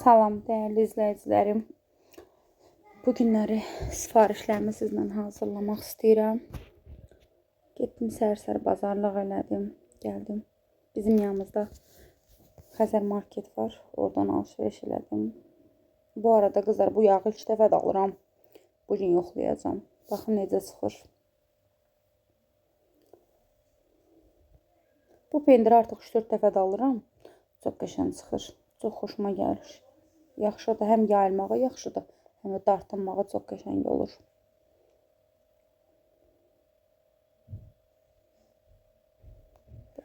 Salam dəyərli izləyicilərim. Bu günləri sifarişlərimi sizlə hazırlamaq istəyirəm. Getdim səhər-səhər bazarlıq elədim, gəldim. Bizim yanımızda Xəzər market var, oradan alışveriş elədim. Bu arada qızlar, bu yağı ilk dəfə də alıram. Bugün yoxlayacağım. Baxın necə çıxır. Bu pendiri artıq 3-4 dəfə də alıram. Çox qəşəng çıxır. Çox xoşuma gəlir. Yaxşıdır, həm yayılmağa yaxşıdır, həm də dartınmağa çox qəşəng olur.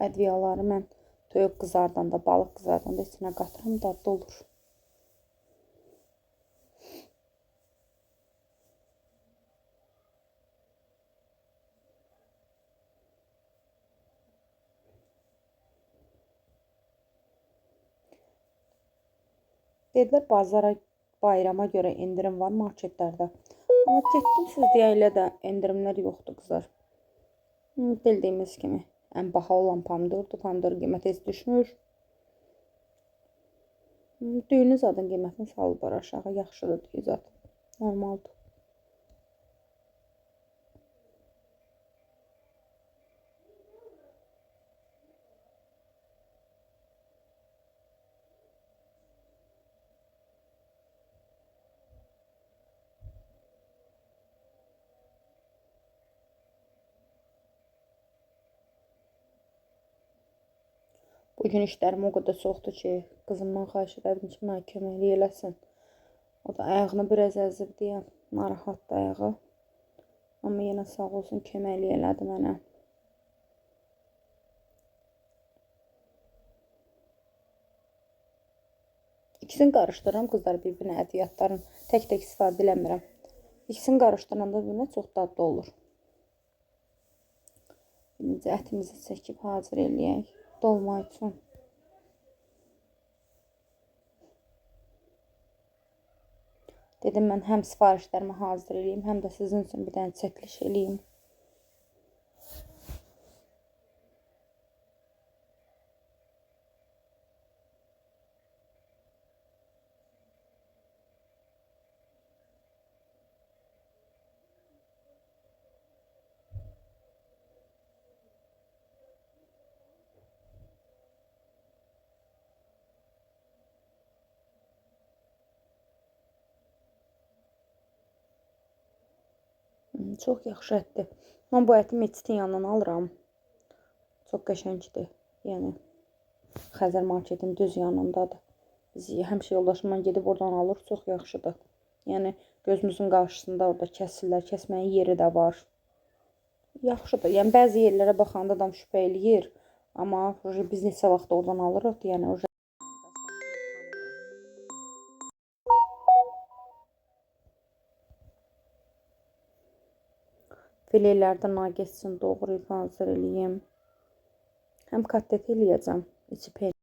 Ədviyaları mən toyuq qızardanda, balıq qızardanda içinə qatıram, dadlı olur. Dedilər, bazara, bayrama görə endirim var marketlərdə. Amma getdim, siz deyələ də endirimlər yoxdur qızlar. Bildiyimiz kimi, ən baha olan pomidordur. Pomidor qiyməti heç düşmür. Düyünü zadın qiymətini salıblar aşağı. Yaxşıdır düyü zad. Normaldır. Bugün işlərim o qədər çoxdur ki, qızımdan xahiş elədim ki, mənə köməklik eləsin. O da ayağını biraz əzib deyə narahatdır ayağı. Amma yenə sağ olsun köməklik elədi mənə. İkisini qarışdırıram qızlar, bir-birinə ədviyyatların tək-tək istifadə eləmirəm. İkisini qarışdıranda bir-birinə çox dadlı olur. Birinci ətimizi çəkib hazır eləyək. Dolma üçün. Dedim, mən həm sifarişlərimi hazır eləyim, həm də sizin üçün bir dənə çəkiliş eləyim. Çox yaxşı ətdir. Mən bu əti meçitin yanından alıram. Çox qəşəngdir. Yəni, Xəzər marketin düz yanındadır. Biz həmişə yoldaşımla gedib oradan alırıq. Çox yaxşıdır. Yəni, gözümüzün qarşısında orada kəsirlər. Kəsməyin yeri də var. Yaxşıdır. Yəni, bəzi yerlərə baxanda adam şübhə eləyir. Amma biz neçə vaxt oradan alırıq. Yəni, filelərdən nagəs üçün doğrayıb hazır eləyim. Həm kotlet eləyəcəm. İçi peynir.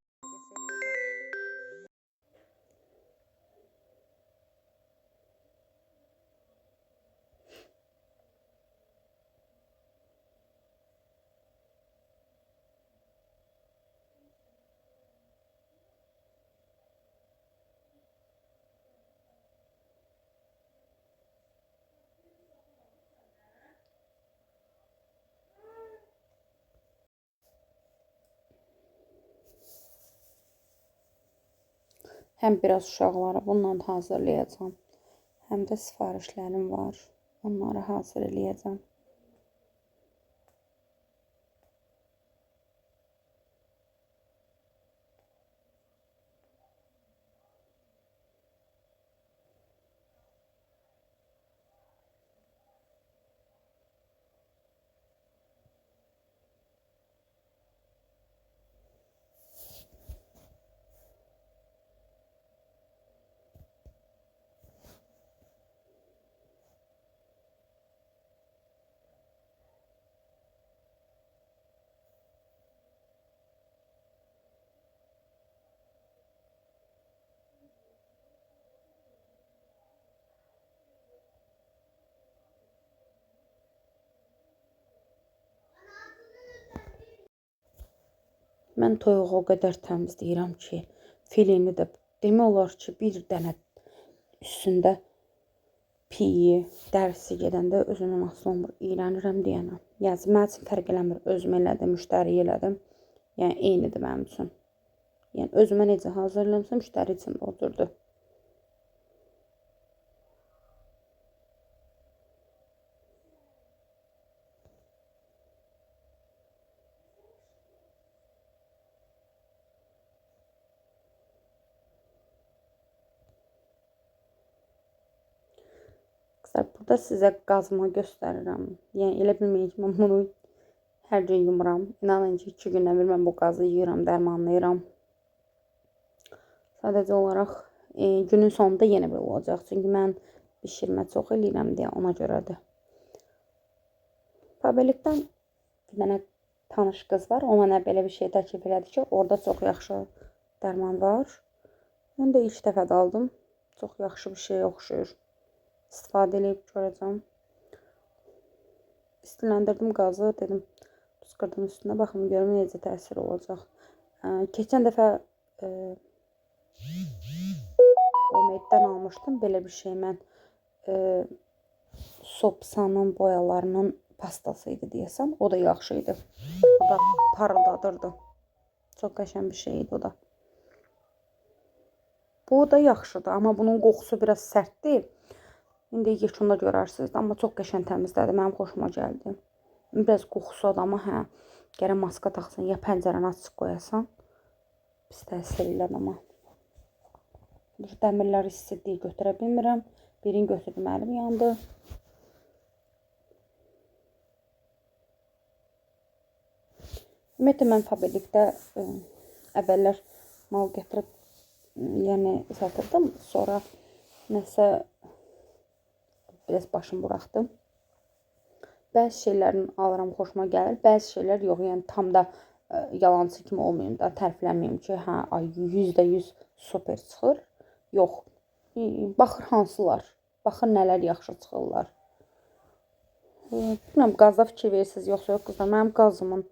Həm biraz uşaqlara bununla hazırlayacağım. Həm də sifarişlərim var. Onları hazır eləyəcəm. Mən toyuğu o qədər təmizləyirəm ki, filini də demək olar ki, bir dənə üstündə piyi, dərsi gedəndə özümdən asılı olmur, iyrənirəm deyənəm. Yəni, mənim üçün fərq eləmir, özüm elədim, müştəri elədim. Yəni, eynidir mənim üçün. Yəni, özümə necə hazırlayıramsa, müştəri üçün də odur. Burada sizə qazma göstərirəm. Yəni, elə bilməyin ki, mən bunu hər gün yumuram. İnanın ki, 2 gündən bir mən bu qazı yuyuram, dərmanlayıram. Sadəcə olaraq günün sonunda yenə belə olacaq. Çünki mən bişirmə çox eləyirəm deyə ona görədir. Pabelikdən bir dənə tanış qız var. O mənə belə bir şey təklif elədi ki, orada çox yaxşı dərman var. Mən də ilk dəfə də aldım. Çox yaxşı bir şey oxşuyur. İstifadə edib görəcəm. İstiləndirdim qazı, dedim, qırdım üstünə, baxım görüm necə təsir olacaq. Keçən dəfə Omeg'dən almışdım belə bir şey mən. Sopsanın boyalarının pastası idi deyəsəm, o da yaxşı idi. O da parıldadırdı. Çox qəşəng bir şey idi o da. Bu da yaxşıdır, amma bunun qoxusu biraz sərtdir. İndi yekunda görərsiniz, amma çox qəşəng təmizlədi, mənim xoşuma gəldi. Biraz qoxusu da, amma hə, gərək maska taxsan, ya pəncərəni açıq qoyasan, pis təsir eləyir amma. Dəmirləri istədiyi götürə bilmirəm, birini götürdüm, əlim yandı. Ümumiyyətlə, mən Fabelikdə əvvəllər mal gətirib, yəni satırdım, sonra nəsə biraz başım buraxdım. Bəzi şeylərin alıram, xoşuma gəlir. Bəzi şeylər yox, yəni tam da yalancı kimi olmayayım da, tərifləməyim ki, hə, ay %100 super çıxır. Yox. Baxır hansılar. Baxır nələr yaxşı çıxırlar. Bilmirəm, qazda fikir verirsiniz, yoxsa yox qızlar. Mənim qazımın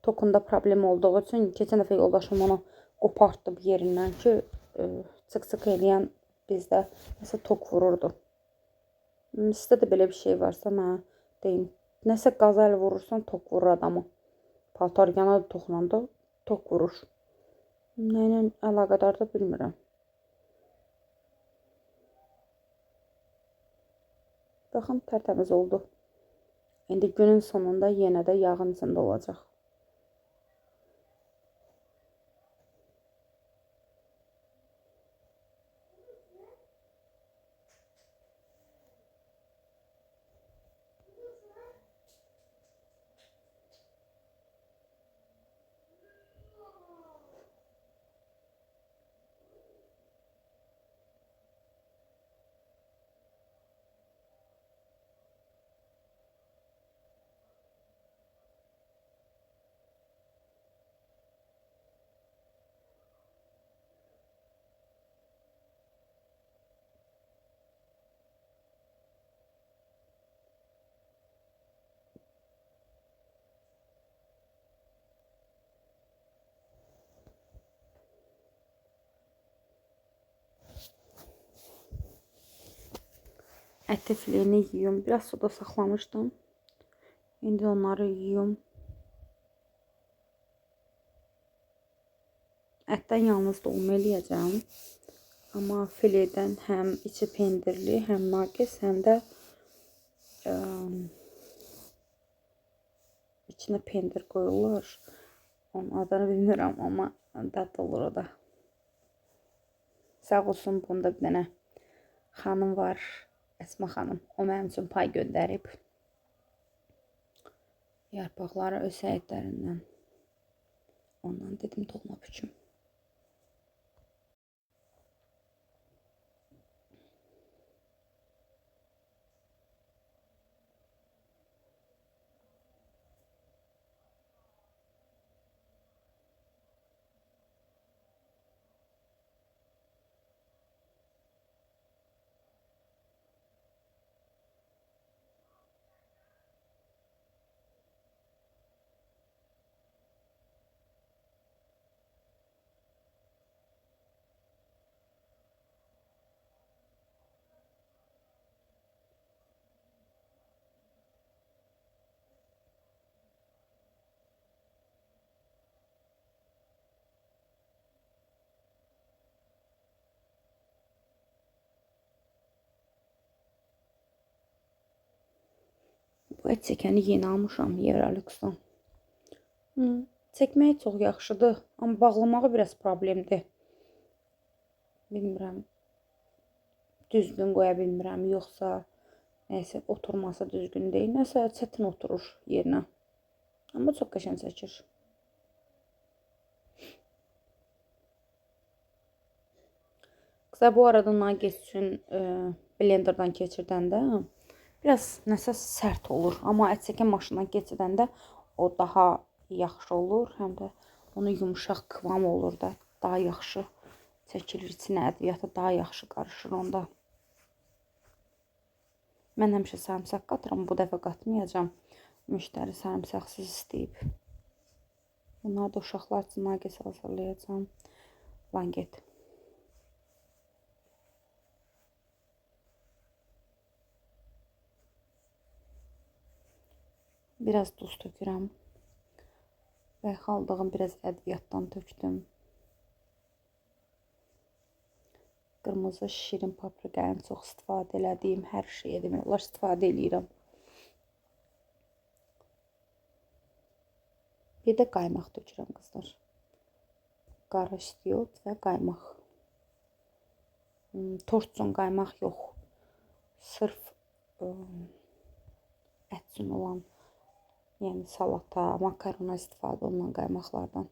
tokunda problem olduğu üçün keçən dəfə yoldaşım onu qopartdı yerindən ki, çık-çık eləyən bizdə nəsə tok vururdu. Sizdə də belə bir şey varsa, mənə deyin. Nəsə qaza əl vurursan, tok vurur adamı. Paltar yana da toxunanda tok vurur. Nə ilə əlaqədar da bilmirəm. Baxın, tərtəmiz oldu. İndi günün sonunda yenə də yağın içində olacaq. Ət tifliyini yiyum. Biraz suda saxlamışdım. İndi onları yiyum. Ətdən yalnız dolma eləyəcəm. Amma filedən həm içi pendirli, həm nagis, həm də içinə pendir qoyurlar. Onun adını bilmirəm, amma dadlı olur o da. Sağ olsun, bunda bir dənə xanım var. Əsma xanım. O mənim üçün pay göndərib. Yarpaqları öz həyətlərindən. Ondan dedim dolma büküm. Bu et çəkəni yeni almışam Eurolux-dan. Çəkməyi çox yaxşıdır, amma bağlamağı biraz problemdir. Bilmirəm, düzgün qoya bilmirəm, yoxsa nəysə oturması düzgün deyil, nəsə çətin oturur yerinə. Amma çox qəşəng çəkir. Qızlar, bu arada nuggets üçün blenderdan keçirdəndə biraz nəsə sərt olur. Amma ət çəkən maşından keçirdəndə o daha yaxşı olur. Həm də onu yumuşaq kıvam olur da. Daha yaxşı çəkilir içinə, ədviyyata daha yaxşı qarışır onda. Mən həmişə sarımsaq qatıram. Bu dəfə qatmayacağım. Müştəri sarımsaqsız istəyib. Bunlar da uşaqlar üçün nuggets hazırlayacağım. Langet. Biraz duz tökürəm. Və xaldığım biraz ədviyyatdan tökdüm. Qırmızı şirin paprika ən çox istifadə elədiyim hər şeyə demək olar istifadə eləyirəm. Bir də qaymaq tökürəm qızlar. Qara istiot və qaymaq. Tort üçün qaymaq yox. Sırf ət üçün olan, yəni salata, makarona istifadə olunan qaymaqlardan.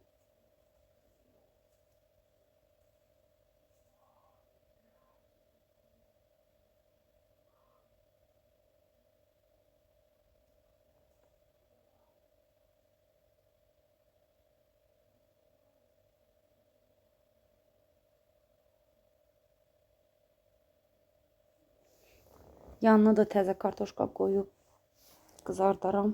Yanına da təzə kartoşka qoyub qızardaram.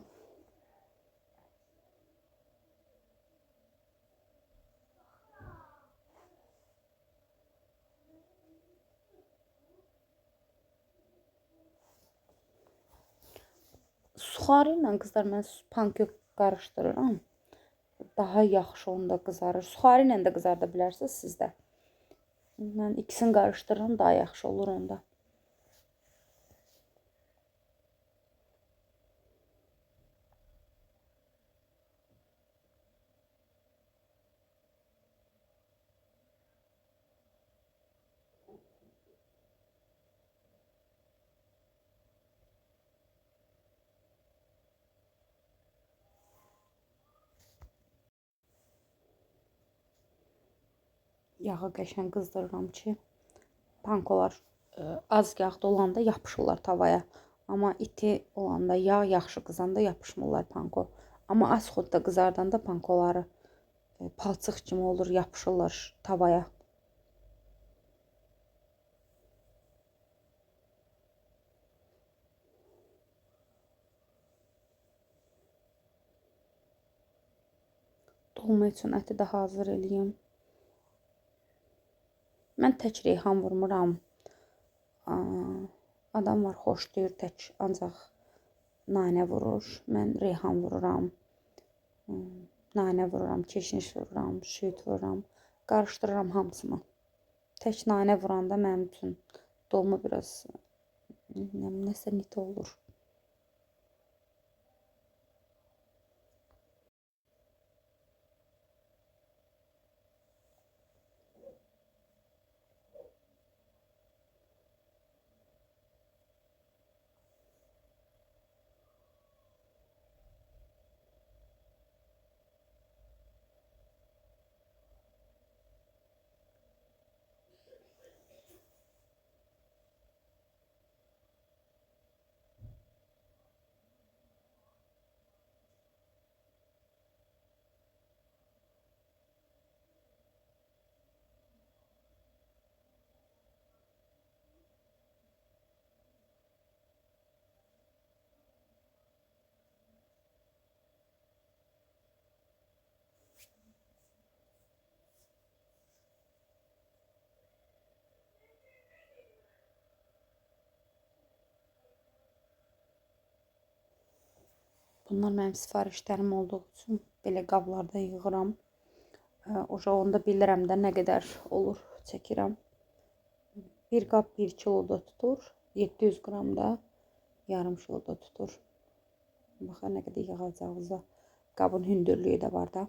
Suxarı ilə qızlar mən pankök qarışdırıram. Daha yaxşı onda qızarır. Suxarı ilə də qızarda bilərsiniz siz də. Mən ikisini qarışdırıram, daha yaxşı olur onda. Yağı qəşəng qızdırıram ki, pankolar az yağda olanda yapışırlar tavaya. Amma iti olanda, yağ yaxşı qızanda yapışmırlar panko. Amma az xodda qızardanda pankoları palçıq kimi olur, yapışırlar tavaya. Dolma üçün əti də hazır eləyim. Mən tək reyhan vurmuram. Adam var, xoşlayır tək, ancaq nanə vurur. Mən reyhan vururam. Nanə vururam, keşniş vururam, süd vururam. Qarışdırıram hamısını. Tək nanə vuranda mənim üçün dolma biraz nəsə nit olur. Bunlar mənim sifarişlərim olduğu üçün belə qablarda yığıram. Onda bilirəm də nə qədər olur, çəkirəm. Bir qab 1 kiloda tutur, 700 qram da yarım kiloda tutur. Baxın nə qədər yığacağınıza. Qabın hündürlüyü də var da.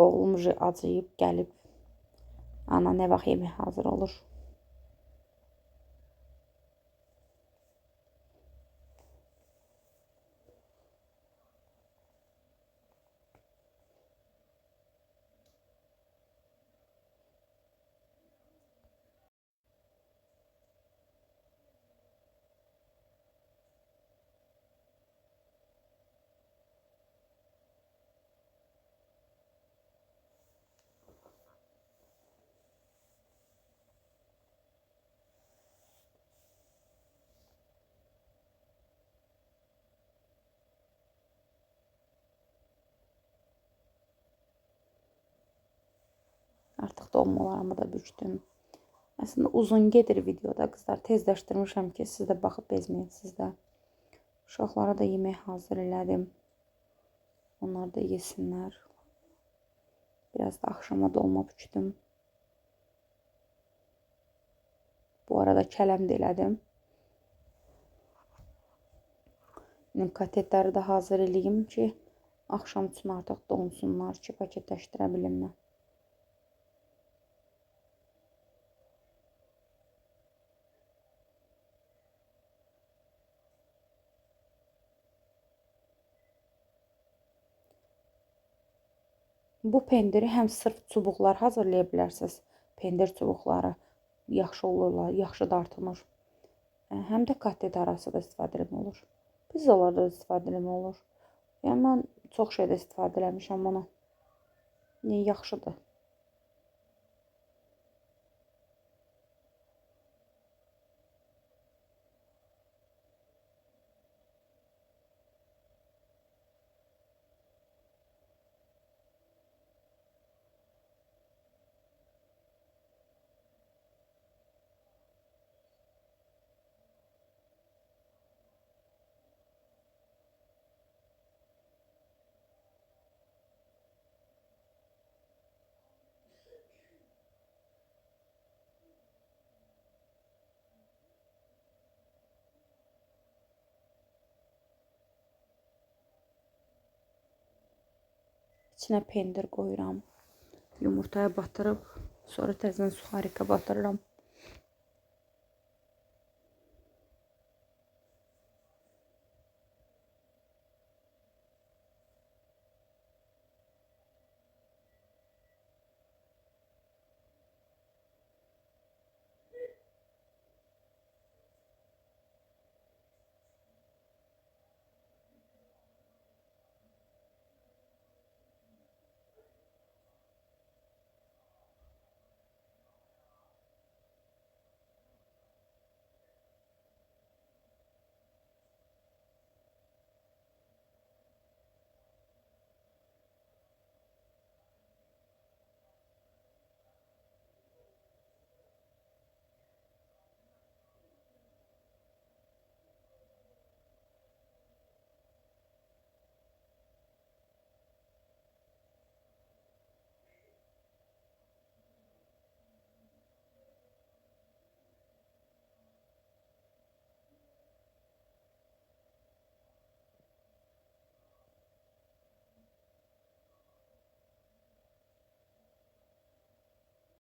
Oğlum acıyıb gəlib. Ana nə vaxt yemək hazır olur? Artıq dolmalarımı da bükdüm. Əslində uzun gedir videoda qızlar. Tezləşdirmişəm ki, siz də baxıb bezməyəsiniz də. Uşaqlara da yemək hazır elədim. Onlar da yesinlər. Biraz da axşama dolma bükdüm. Bu arada kələm də elədim. Katetləri də hazır eləyim ki, axşam üçün artıq donsunlar ki, paketləşdirə bilim mən. Bu pendiri həm sırf çubuqlar hazırlaya bilərsiniz. Pendir çubuqları yaxşı olurlar, yaxşı dartılır. Həm də katet arası da istifadə etmək olur. Pizzalarda da istifadə etmək olur. Yəni mən çox şeydə istifadə eləmişəm bunu. Yaxşıdır. İçinə pendir qoyuram. Yumurtaya batırıb, sonra təzədən suxarikə batırıram.